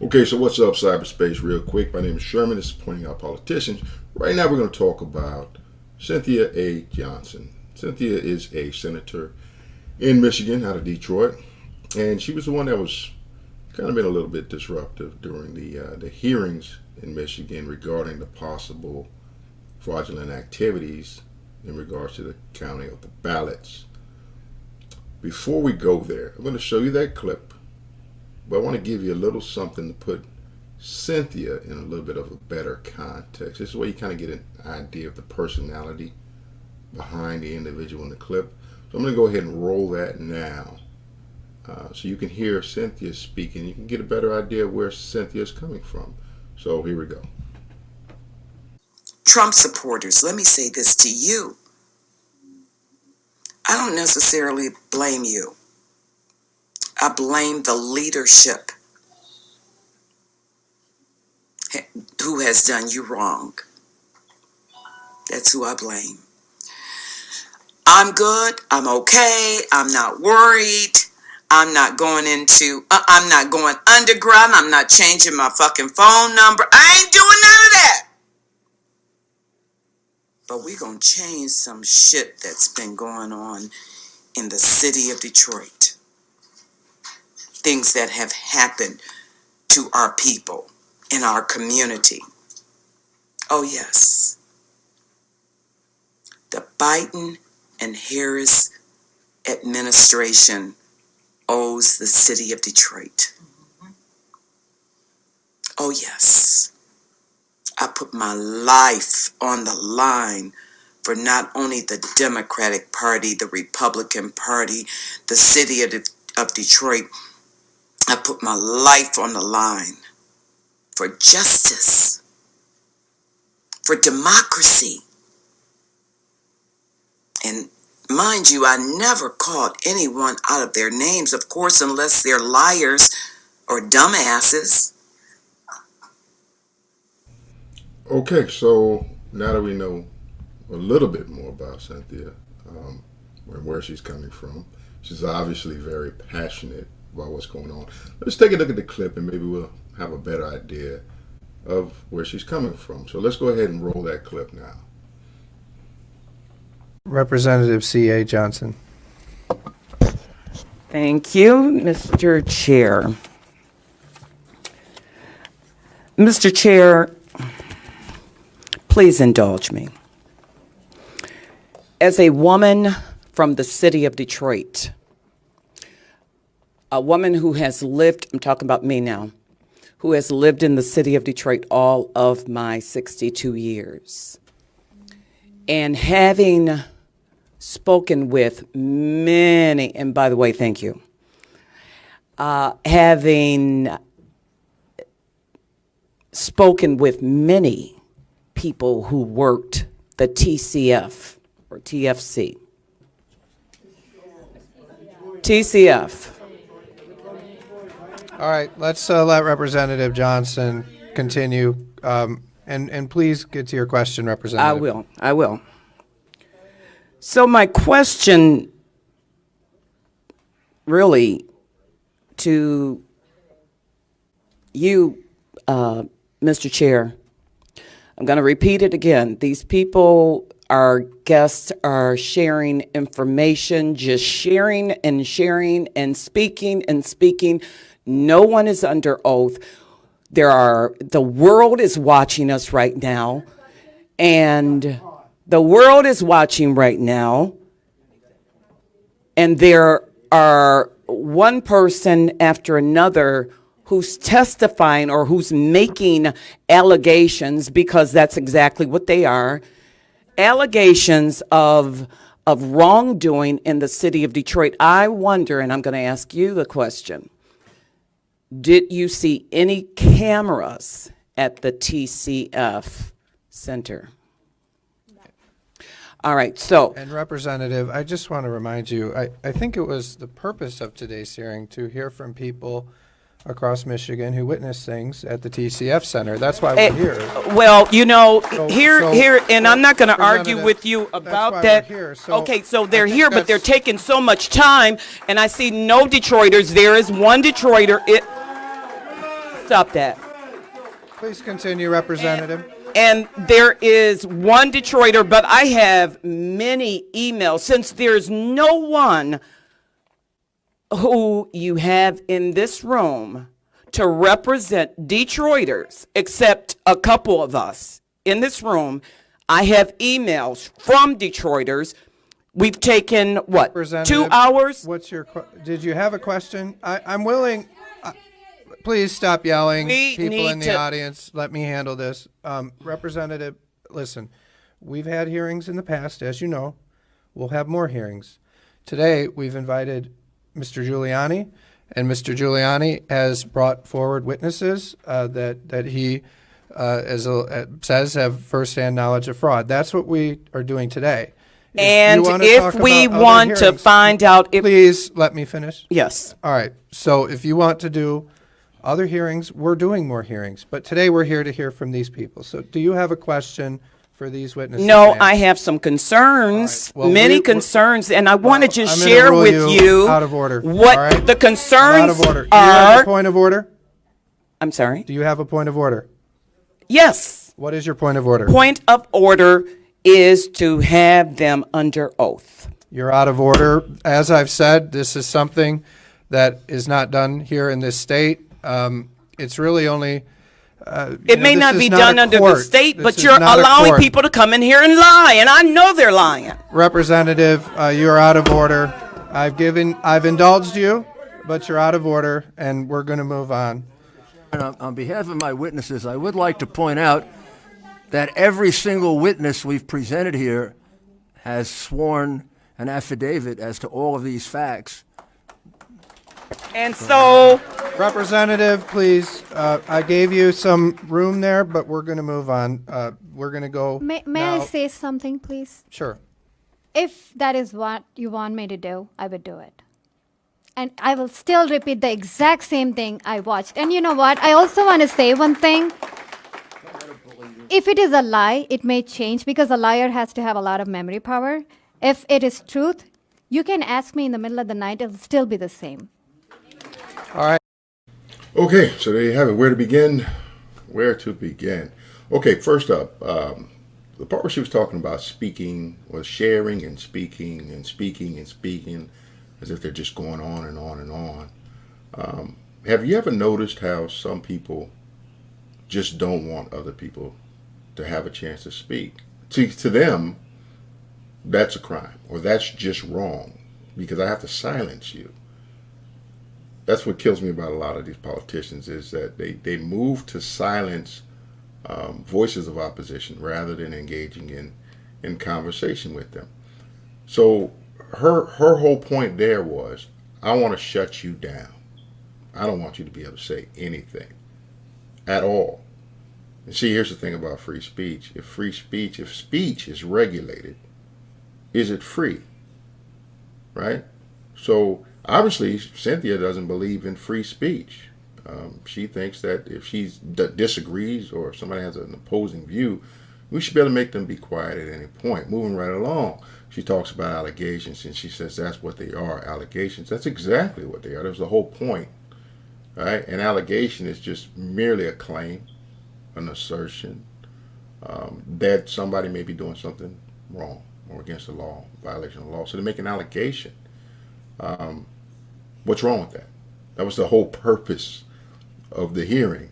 Okay, so what's up, cyberspace? Real quick, my name is Sherman. This is Pointing Out Politicians. Right now, we're going to talk about Cynthia A. Johnson. Cynthia is a senator in Michigan, out of Detroit, and she was the one that was kind of been a little bit disruptive during the hearings in Michigan regarding the possible fraudulent activities in regards to the counting of the ballots. Before we go there, I'm going to show you that clip. But I want to give you a little something to put Cynthia in a little bit of a better context. This is where you kind of get an idea of the personality behind the individual in the clip. So I'm going to go ahead and roll that now so you can hear Cynthia speaking. You can get a better idea of where Cynthia is coming from. So here we go. Trump supporters, let me say this to you. I don't necessarily blame you. I blame the leadership who has done you wrong. That's who I blame. I'm good. I'm okay. I'm not worried. I'm not going underground. I'm not changing my fucking phone number. I ain't doing none of that. But we're going to change some shit that's been going on in the city of Detroit. Things that have happened to our people in our community. Oh yes. The Biden and Harris administration owes the city of Detroit. Oh yes. I put my life on the line for not only the Democratic Party, the Republican Party, the city of Detroit. I put my life on the line for justice, for democracy. And mind you, I never called anyone out of their names, of course, unless they're liars or dumbasses. Okay, so now that we know a little bit more about Cynthia and where she's coming from, she's obviously very passionate about what's going on. Let's take a look at the clip and maybe we'll have a better idea of where she's coming from. So let's go ahead and roll that clip now. Representative C.A. Johnson. Thank you, Mr. Chair. Mr. Chair, please indulge me. As a woman from the city of Detroit, a woman who has lived, I'm talking about me now, who has lived in the city of Detroit all of my 62 years. And having spoken with many, and by the way, thank you, having spoken with many people who worked the TCF or TFC. TCF. All right, let's let Representative Johnson continue. And please get to your question, Representative. I will. So my question really to you, Mr. Chair, I'm going to repeat it again. These people, our guests, are sharing information, just sharing and speaking. No one is under oath. The world is watching us right now, and the world is watching right now, and there are one person after another who's testifying or who's making allegations, because that's exactly what they are, allegations of wrongdoing in the city of Detroit. I wonder, and I'm going to ask you the question, did you see any cameras at the TCF Center? All right, so. And Representative, I just want to remind you, I think it was the purpose of today's hearing to hear from people across Michigan who witnessed things at the TCF Center. That's why we're here. Well, here, and I'm not going to argue with you about that. Okay, so they're here, but they're taking so much time, and I see no Detroiters. There is one Detroiter. Stop that. Please continue, Representative. And there is one Detroiter, but I have many emails. Since there's no one who you have in this room to represent Detroiters, except a couple of us in this room, I have emails from Detroiters. We've taken, what, 2 Representative, hours? Did you have a question? I'm willing. Please stop yelling. We People need in the to- audience, let me handle this. Representative, listen, we've had hearings in the past, as you know. We'll have more hearings. Today, we've invited Mr. Giuliani, and Mr. Giuliani has brought forward witnesses that he says have firsthand knowledge of fraud. That's what we are doing today. And you wanna if talk we about other want to hearings, find out if, please let me finish. yes. All right. So if you want to do other hearings, we're doing more hearings. But today we're here to hear from these people. So do you have a question for these witnesses? No, ma'am? I have some concerns, All right. Well, many we're- concerns, and I want to just I'm gonna share rule with you out of order. what All right? the Out concerns of order. Do you have a are. point of order? I'm sorry. Do you have a point of order? Yes. What is your point of order? Point of order is to have them under oath. You're out of order. As I've said, this is something that is not done here in this state. It's really only. It may not be done under the state, but you're allowing people to come in here and lie, and I know they're lying. Representative, you are out of order. I've indulged you, but you're out of order, and we're going to move on. And on behalf of my witnesses, I would like to point out that every single witness we've presented here has sworn an affidavit as to all of these facts. And so, Representative, please, I gave you some room there, but we're going to move on. We're going to go. May now. I say something, please? Sure. If that is what you want me to do, I would do it. And I will still repeat the exact same thing I watched. And you know what? I also want to say one thing. If it is a lie, it may change because a liar has to have a lot of memory power. If it is truth, you can ask me in the middle of the night, it'll still be the same. All right. Okay, so there you have it. Where to begin? Where to begin? Okay, first up, the part where she was talking about speaking was sharing and speaking and speaking and speaking as if they're just going on and on and on. Have you ever noticed how some people just don't want other people to have a chance to speak? To them, that's a crime, or that's just wrong because I have to silence you. That's what kills me about a lot of these politicians is that they move to silence voices of opposition rather than engaging in conversation with them. So her whole point there was, I want to shut you down. I don't want you to be able to say anything at all. And see, here's the thing about free speech. If speech is regulated, is it free? Right? So obviously, Cynthia doesn't believe in free speech. She thinks that if she disagrees or if somebody has an opposing view, we should be able to make them be quiet at any point. Moving right along, she talks about allegations, and she says that's what they are, allegations. That's exactly what they are. That's the whole point. Right? An allegation is just merely a claim, an assertion that somebody may be doing something wrong or against the law, violation of the law. So they make an allegation. What's wrong with that? That was the whole purpose of the hearing,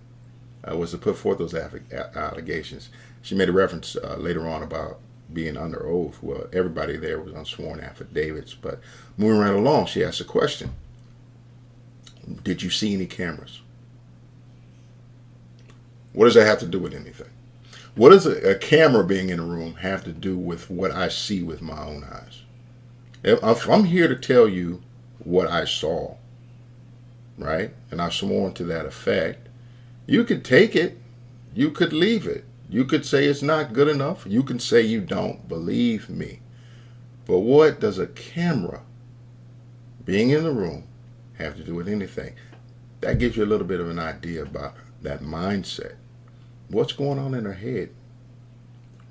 was to put forth those allegations. She made a reference later on about being under oath. Well, everybody there was on sworn affidavits. But moving right along, she asked a question. Did you see any cameras? What does that have to do with anything? What does a camera being in a room have to do with what I see with my own eyes? If I'm here to tell you what I saw, right, and I've sworn to that effect, you could take it, you could leave it, you could say it's not good enough, you can say you don't believe me. But what does a camera being in the room have to do with anything? That gives you a little bit of an idea about that mindset. What's going on in her head?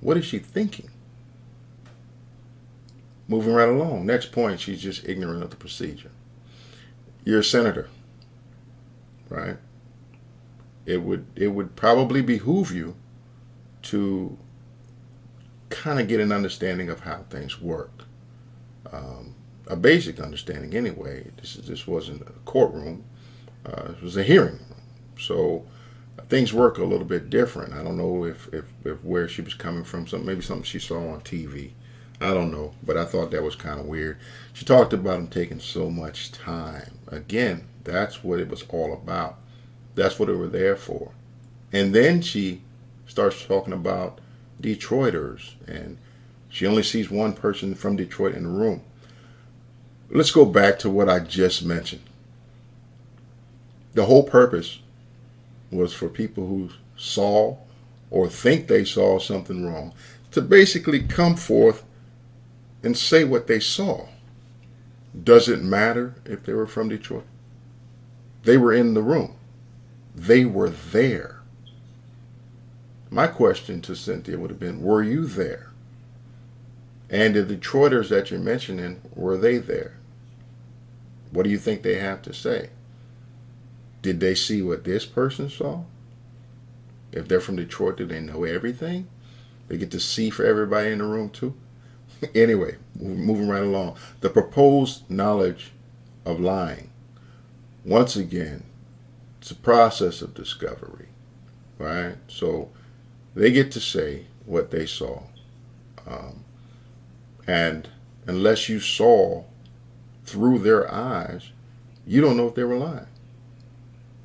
What is she thinking? Moving right along. Next point, she's just ignorant of the procedure. You're a senator, right? it would probably behoove you to kind of get an understanding of how things work. A basic understanding anyway. This wasn't a courtroom. It was a hearing room. So things work a little bit different. I don't know if where she was coming from, maybe something she saw on TV. I don't know, but I thought that was kind of weird. She talked about them taking so much time. Again, that's what it was all about. That's what they were there for. And then she starts talking about Detroiters, and she only sees one person from Detroit in the room. Let's go back to what I just mentioned. The whole purpose was for people who saw or think they saw something wrong to basically come forth and say what they saw. Does it matter if they were from Detroit? They were in the room. They were there. My question to Cynthia would have been, were you there? And the Detroiters that you're mentioning, were they there? What do you think they have to say? Did they see what this person saw? If they're from Detroit, do they know everything? They get to see for everybody in the room too? Anyway, moving right along. The proposed knowledge of lying. Once again, it's a process of discovery, right? So they get to say what they saw. And unless you saw through their eyes, you don't know if they were lying.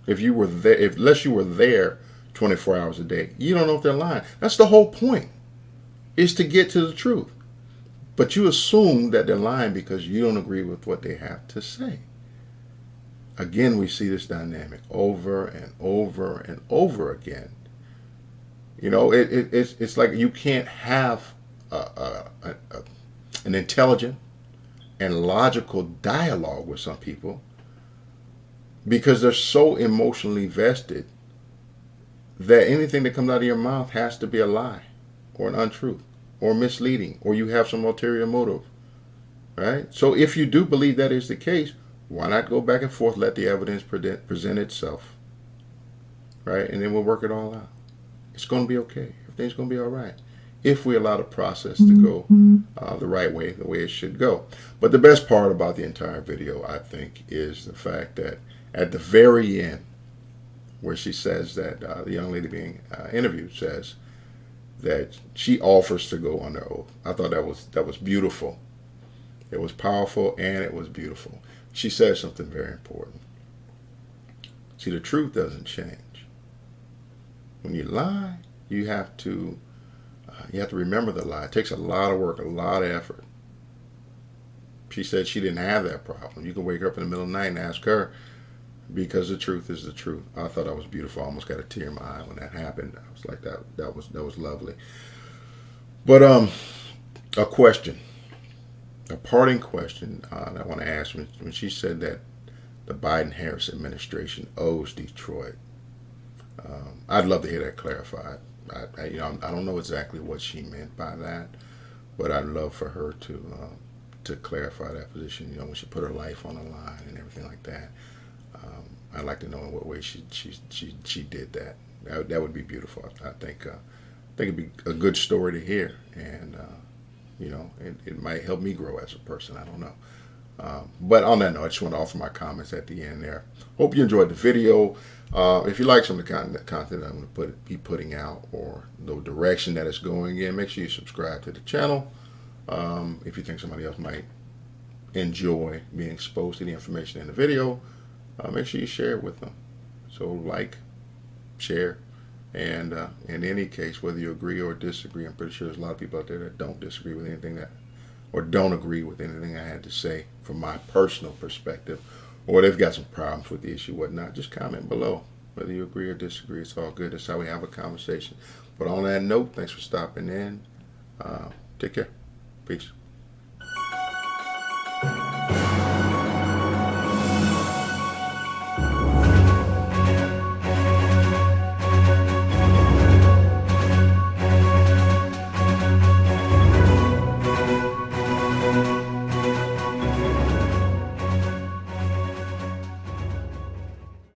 If you were there, unless you were there 24 hours a day, you don't know if they're lying. That's the whole point, is to get to the truth. But you assume that they're lying because you don't agree with what they have to say. Again, we see this dynamic over and over and over again. You know, it's like you can't have an intelligent and logical dialogue with some people because they're so emotionally vested that anything that comes out of your mouth has to be a lie or an untruth or misleading, or you have some ulterior motive, right? So if you do believe that is the case, why not go back and forth, let the evidence present itself, right? And then we'll work it all out. It's going to be okay. Everything's going to be all right if we allow the process to go the right way, the way it should go. But the best part about the entire video, I think, is the fact that at the very end, where she says that the young lady being interviewed says that she offers to go under oath. I thought that was beautiful. It was powerful and it was beautiful. She says something very important. See, the truth doesn't change. When you lie, you have to remember the lie. It takes a lot of work, a lot of effort. She said she didn't have that problem. You can wake up in the middle of the night and ask her, because the truth is the truth. I thought that was beautiful. I almost got a tear in my eye when that happened. I was like, that was lovely. But a question, a parting question that I want to ask, when she said that the Biden-Harris administration owes Detroit, I'd love to hear that clarified. I don't know exactly what she meant by that, but I'd love for her to clarify that position. You know, when she put her life on the line and everything like that. I'd like to know in what way she did that. That would be beautiful. I think it'd be a good story to hear, and it might help me grow as a person. I don't know. But on that note, I just want to offer my comments at the end there. Hope you enjoyed the video. If you like some of the content I'm going to be putting out, or the direction that it's going in, make sure you subscribe to the channel. If you think somebody else might enjoy being exposed to the information in the video, make sure you share it with them. So like, share, and in any case, whether you agree or disagree, I'm pretty sure there's a lot of people out there that don't disagree with anything or don't agree with anything I had to say from my personal perspective, or they've got some problems with the issue, whatnot. Just comment below. Whether you agree or disagree, it's all good. That's how we have a conversation. But on that note, thanks for stopping in. Take care. Peace.